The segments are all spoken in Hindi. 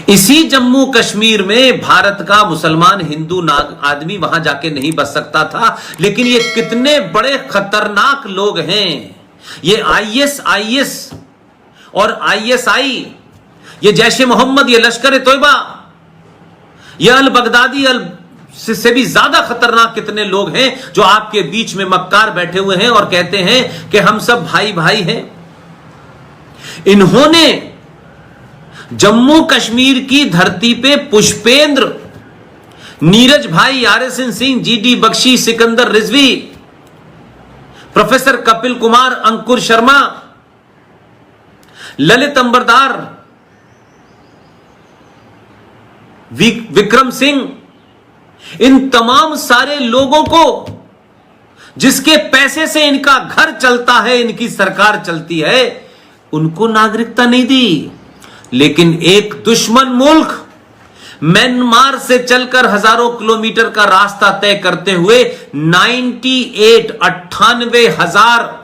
इसी जम्मू कश्मीर में भारत का मुसलमान हिंदू आदमी वहां जाके नहीं बच सकता था, लेकिन ये कितने बड़े खतरनाक लोग हैं। ये आईएस और आईएसआई, ये जैश-ए मोहम्मद, ये लश्कर तोयबा, ये अल बगदादी से भी ज्यादा खतरनाक कितने लोग हैं जो आपके बीच में मक्कार बैठे हुए हैं और कहते हैं कि हम सब भाई भाई हैं। इन्होंने जम्मू कश्मीर की धरती पे पुष्पेंद्र, नीरज भाई, RSN Singh, GD Bakshi, Sikandar Rizvi, professor Kapil Kumar, Ankur Sharma, Lalit Ambardar, Vikram Singh, इन तमाम सारे लोगों को जिसके पैसे से इनका घर चलता है, इनकी सरकार चलती है, उनको नागरिकता नहीं दी। लेकिन एक दुश्मन मुल्क म्यांमार से चलकर हजारों किलोमीटर का रास्ता तय करते हुए 98,98,000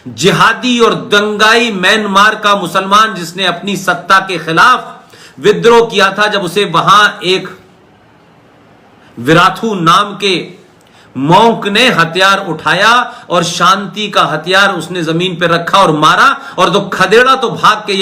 जिहादी और दंगाई म्यांमार का मुसलमान जिसने अपनी सत्ता के खिलाफ विद्रोह किया था, जब उसे वहां एक विराथू नाम के मॉन्क ने हथियार उठाया और शांति का हथियार उसने जमीन पर रखा और मारा, और तो खदेड़ा तो भाग के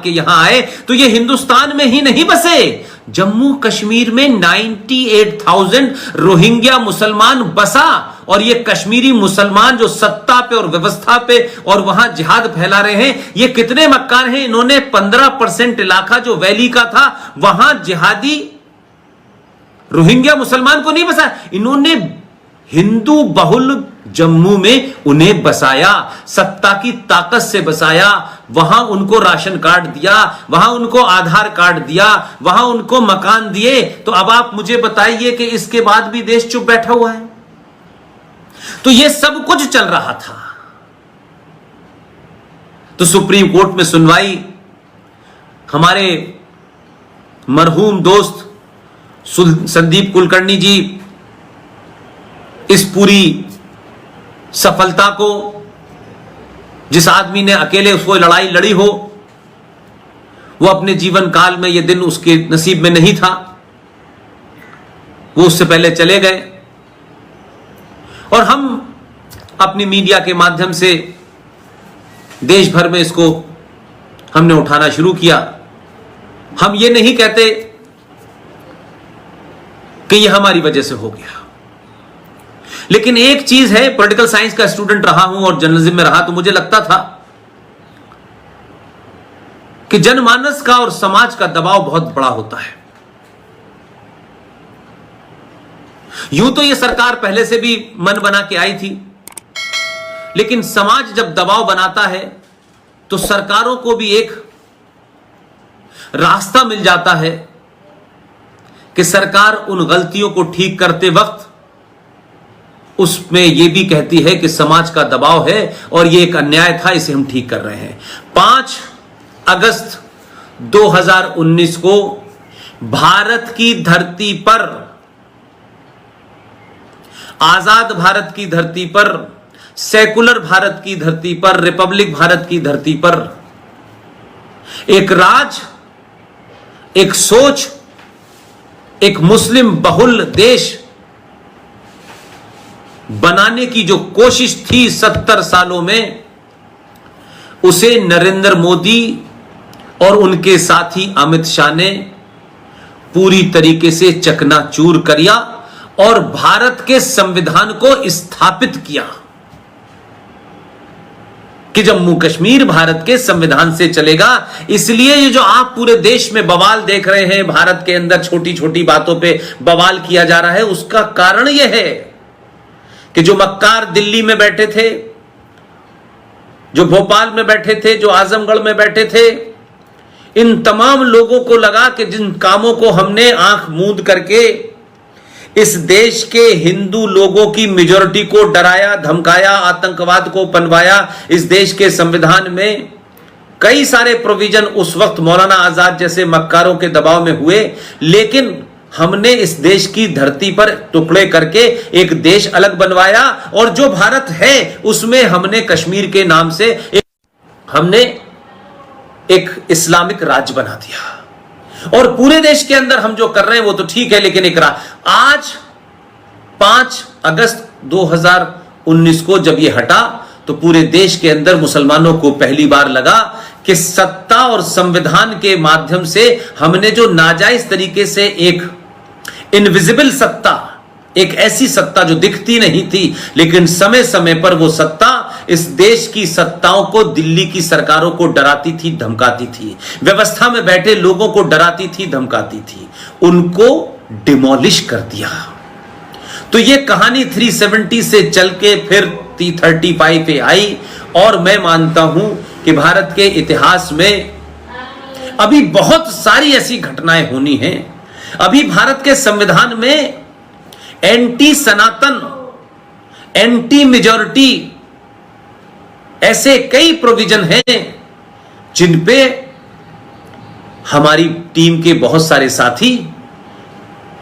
यहां आए, तो ये हिंदुस्तान में ही नहीं बसे, जम्मू कश्मीर में 98,000 रोहिंग्या मुसलमान बसा। और ये कश्मीरी मुसलमान जो सत्ता पे और व्यवस्था पे और वहां जिहाद फैला रहे हैं, ये कितने मक्कार हैं। इन्होंने 15% इलाका जो वैली का था वहां जिहादी रोहिंग्या मुसलमान को नहीं बसाया, इन्होंने हिंदू बहुल जम्मू में उन्हें बसाया, सत्ता की ताकत से बसाया। वहां उनको राशन कार्ड दिया, वहां उनको आधार कार्ड दिया, वहां उनको मकान दिए। तो अब आप मुझे बताइए कि इसके बाद भी देश चुप बैठा हुआ है। तो यह सब कुछ चल रहा था। तो सुप्रीम कोर्ट में सुनवाई, हमारे मरहूम दोस्त संदीप कुलकर्णी जी इस पूरी सफलता को, जिस आदमी ने अकेले उसको लड़ाई लड़ी हो, वो अपने जीवन काल में ये दिन उसके नसीब में नहीं था, वो उससे पहले चले गए। और हम अपनी मीडिया के माध्यम से देश भर में इसको हमने उठाना शुरू किया। हम ये नहीं कहते कि यह हमारी वजह से हो गया, लेकिन एक चीज है, पॉलिटिकल साइंस का स्टूडेंट रहा हूं और जर्नलिज्म में रहा, तो मुझे लगता था कि जनमानस का और समाज का दबाव बहुत बड़ा होता है। यूं तो यह सरकार पहले से भी मन बना के आई थी, लेकिन समाज जब दबाव बनाता है तो सरकारों को भी एक रास्ता मिल जाता है कि सरकार उन गलतियों को ठीक करते वक्त उसमें यह भी कहती है कि समाज का दबाव है और यह एक अन्याय था, इसे हम ठीक कर रहे हैं। 5 अगस्त 2019 को भारत की धरती पर, आजाद भारत की धरती पर, सेकुलर भारत की धरती पर, रिपब्लिक भारत की धरती पर एक राज, एक सोच, एक मुस्लिम बहुल देश बनाने की जो कोशिश थी 70 सालों में, उसे नरेंद्र मोदी और उनके साथी अमित शाह ने पूरी तरीके से चकनाचूर किया और भारत के संविधान को स्थापित किया कि जम्मू कश्मीर भारत के संविधान से चलेगा। इसलिए ये जो आप पूरे देश में बवाल देख रहे हैं, भारत के अंदर छोटी छोटी बातों पे बवाल किया जा रहा है, उसका कारण यह है कि जो मक्कार दिल्ली में बैठे थे, जो भोपाल में बैठे थे, जो आजमगढ़ में बैठे थे, इन तमाम लोगों को लगा कि जिन कामों को हमने आंख मूंद करके इस देश के हिंदू लोगों की मेजॉरिटी को डराया, धमकाया, आतंकवाद को पनवाया, इस देश के संविधान में कई सारे प्रोविजन उस वक्त मौलाना आजाद जैसे मक्कारों के दबाव में हुए, लेकिन हमने इस देश की धरती पर टुकड़े करके एक देश अलग बनवाया और जो भारत है उसमें हमने कश्मीर के नाम से हमने एक इस्लामिक राज्य बना दिया। और पूरे देश के अंदर हम जो कर रहे हैं वो तो ठीक है, लेकिन एक आज 5 अगस्त 2019 को जब ये हटा तो पूरे देश के अंदर मुसलमानों को पहली बार लगा कि सत्ता और संविधान के माध्यम से हमने जो नाजायज तरीके से एक इनविजिबल सत्ता, एक ऐसी सत्ता जो दिखती नहीं थी लेकिन समय समय पर वो सत्ता इस देश की सत्ताओं को, दिल्ली की सरकारों को डराती थी, धमकाती थी, व्यवस्था में बैठे लोगों को डराती थी, धमकाती थी, उनको डिमोलिश कर दिया। तो ये कहानी 370 से चल के फिर 335 पे आई और मैं मानता हूं कि भारत के इतिहास में अभी बहुत सारी ऐसी घटनाएं होनी हैं। अभी भारत के संविधान में एंटी सनातन, एंटी मेजॉरिटी ऐसे कई प्रोविजन हैं जिन पे हमारी टीम के बहुत सारे साथी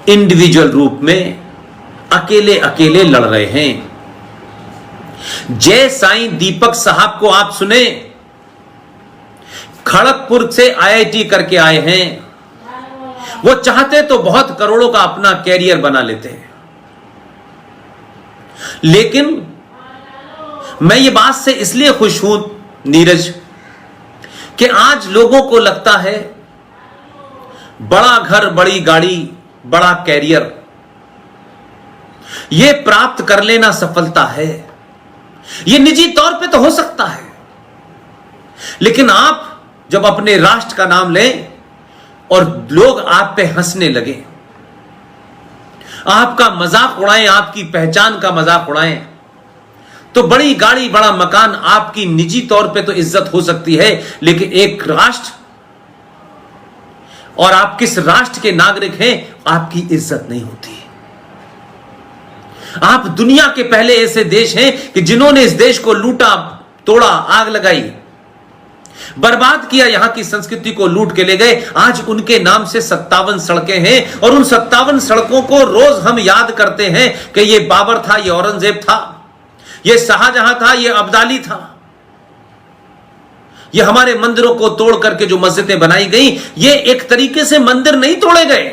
इंडिविजुअल रूप में अकेले अकेले लड़ रहे हैं। जय साईं दीपक साहब को आप सुने, खड़गपुर से आईआईटी करके आए हैं। वो चाहते तो बहुत करोड़ों का अपना कैरियर बना लेते हैं, लेकिन मैं ये बात से इसलिए खुश हूं नीरज कि आज लोगों को लगता है बड़ा घर, बड़ी गाड़ी, बड़ा कैरियर ये प्राप्त कर लेना सफलता है। ये निजी तौर पे तो हो सकता है, लेकिन आप जब अपने राष्ट्र का नाम लें और लोग आप पे हंसने लगे, आपका मजाक उड़ाएं, आपकी पहचान का मजाक उड़ाएं, तो बड़ी गाड़ी, बड़ा मकान आपकी निजी तौर पे तो इज्जत हो सकती है, लेकिन एक राष्ट्र और आप किस राष्ट्र के नागरिक हैं आपकी इज्जत नहीं होती। आप दुनिया के पहले ऐसे देश हैं कि जिन्होंने इस देश को लूटा, तोड़ा, आग लगाई, बर्बाद किया, यहां की संस्कृति को लूट के ले गए। आज उनके नाम से 57 सड़कें हैं और उन 57 सड़कों को रोज हम याद करते हैं कि ये बाबर था, ये औरंगजेब था, ये शाहजहां था, ये अब्दाली था। ये हमारे मंदिरों को तोड़ करके जो मस्जिदें बनाई गई, ये एक तरीके से मंदिर नहीं तोड़े गए,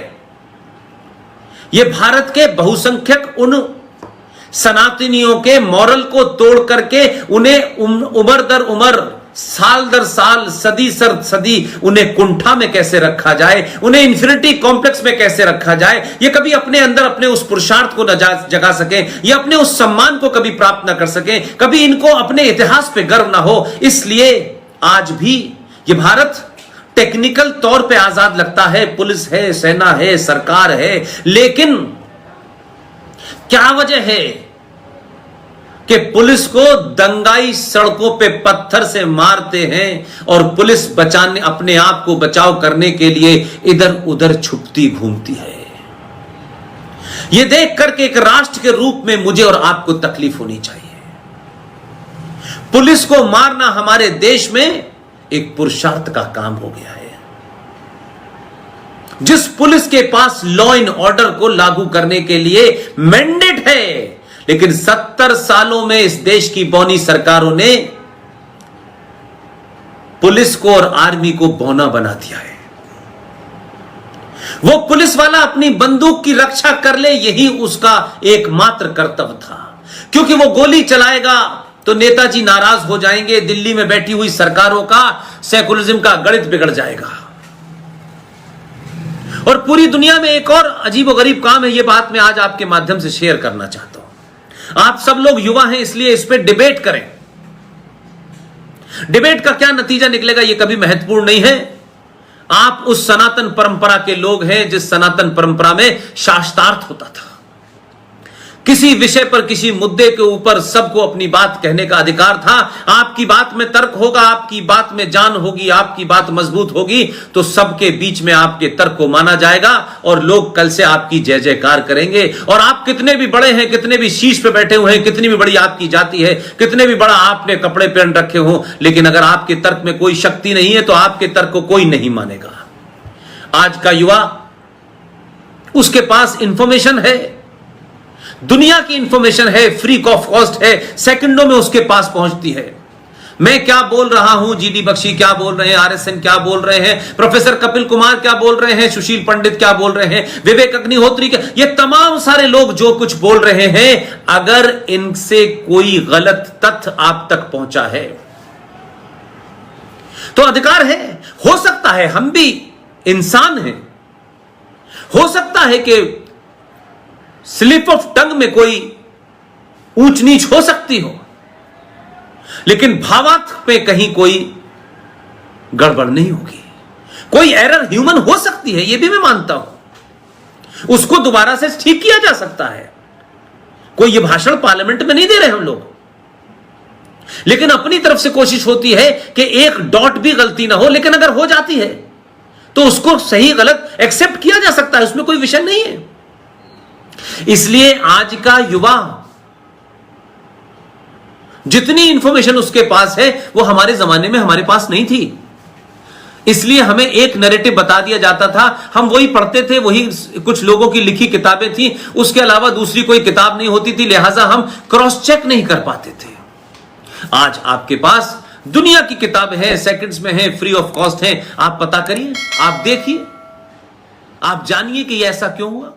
ये भारत के बहुसंख्यक उन सनातनियों के मॉरल को तोड़ करके उन्हें उम्र दर उम्र, साल दर साल, सदी सर सदी उन्हें कुंठा में कैसे रखा जाए, उन्हें इंफिनिटी कॉम्प्लेक्स में कैसे रखा जाए, ये कभी अपने अंदर अपने उस पुरुषार्थ को न जगा सके, ये अपने उस सम्मान को कभी प्राप्त न कर सके, कभी इनको अपने इतिहास पे गर्व ना हो। इसलिए आज भी ये भारत टेक्निकल तौर पे आजाद लगता है, पुलिस है, सेना है, सरकार है, लेकिन क्या वजह है कि पुलिस को दंगाई सड़कों पे पत्थर से मारते हैं और पुलिस बचाने, अपने आप को बचाव करने के लिए इधर उधर छुपती घूमती है। यह देख करके एक राष्ट्र के रूप में मुझे और आपको तकलीफ होनी चाहिए। पुलिस को मारना हमारे देश में एक पुरुषार्थ का काम हो गया है। जिस पुलिस के पास लॉ एंड ऑर्डर को लागू करने के लिए मैंडेट है, लेकिन 70 सालों में इस देश की बौनी सरकारों ने पुलिस को और आर्मी को बौना बना दिया है। वो पुलिस वाला अपनी बंदूक की रक्षा कर ले, यही उसका एकमात्र कर्तव्य था, क्योंकि वो गोली चलाएगा तो नेताजी नाराज हो जाएंगे, दिल्ली में बैठी हुई सरकारों का सेकुलरिज्म का गणित बिगड़ जाएगा। और पूरी दुनिया में एक और अजीबोगरीब काम है, यह बात मैं आज आपके माध्यम से शेयर करना चाहता हूं। आप सब लोग युवा हैं, इसलिए इस पे डिबेट करें। डिबेट का क्या नतीजा निकलेगा यह कभी महत्वपूर्ण नहीं है। आप उस सनातन परंपरा के लोग हैं जिस सनातन परंपरा में शास्त्रार्थ होता था। किसी विषय पर, किसी मुद्दे के ऊपर सबको अपनी बात कहने का अधिकार था। आपकी बात में तर्क होगा, आपकी बात में जान होगी, आपकी बात मजबूत होगी तो सबके बीच में आपके तर्क को माना जाएगा और लोग कल से आपकी जय जयकार करेंगे। और आप कितने भी बड़े हैं, कितने भी शीश पे बैठे हुए हैं, कितनी भी बड़ी आपकी जाति है, कितने भी बड़ा आपने कपड़े पहन रखे हो, लेकिन अगर आपके तर्क में कोई शक्ति नहीं है तो आपके तर्क को कोई नहीं मानेगा। आज का युवा, उसके पास इंफॉर्मेशन है, दुनिया की इंफॉर्मेशन है, फ्री ऑफ कॉस्ट है, सेकंडों में उसके पास पहुंचती है। मैं क्या बोल रहा हूं, जीडी बख्शी क्या बोल रहे हैं, आरएसएन क्या बोल रहे हैं, प्रोफेसर कपिल कुमार क्या बोल रहे हैं, सुशील पंडित क्या बोल रहे हैं, विवेक अग्निहोत्री क्या, ये तमाम सारे लोग जो कुछ बोल रहे हैं, अगर इनसे कोई गलत तथ्य आप तक पहुंचा है तो अधिकार है, हो सकता है हम भी इंसान हैं, हो सकता है कि स्लिप ऑफ टंग में कोई ऊंच नीच हो सकती हो, लेकिन भावार्थ पे कहीं कोई गड़बड़ नहीं होगी। कोई एरर ह्यूमन हो सकती है, यह भी मैं मानता हूं, उसको दोबारा से ठीक किया जा सकता है। कोई ये भाषण पार्लियामेंट में नहीं दे रहे हम लोग, लेकिन अपनी तरफ से कोशिश होती है कि एक डॉट भी गलती ना हो, लेकिन अगर हो जाती है तो उसको सही गलत एक्सेप्ट किया जा सकता है, उसमें कोई विषय नहीं है। इसलिए आज का युवा, जितनी इंफॉर्मेशन उसके पास है वो हमारे जमाने में हमारे पास नहीं थी। इसलिए हमें एक नैरेटिव बता दिया जाता था, हम वही पढ़ते थे, वही कुछ लोगों की लिखी किताबें थी, उसके अलावा दूसरी कोई किताब नहीं होती थी, लिहाजा हम क्रॉस चेक नहीं कर पाते थे। आज आपके पास दुनिया की किताब है, सेकंड्स में है, फ्री ऑफ कॉस्ट है, आप पता करिए, आप देखिए, आप जानिए कि यह ऐसा क्यों हुआ।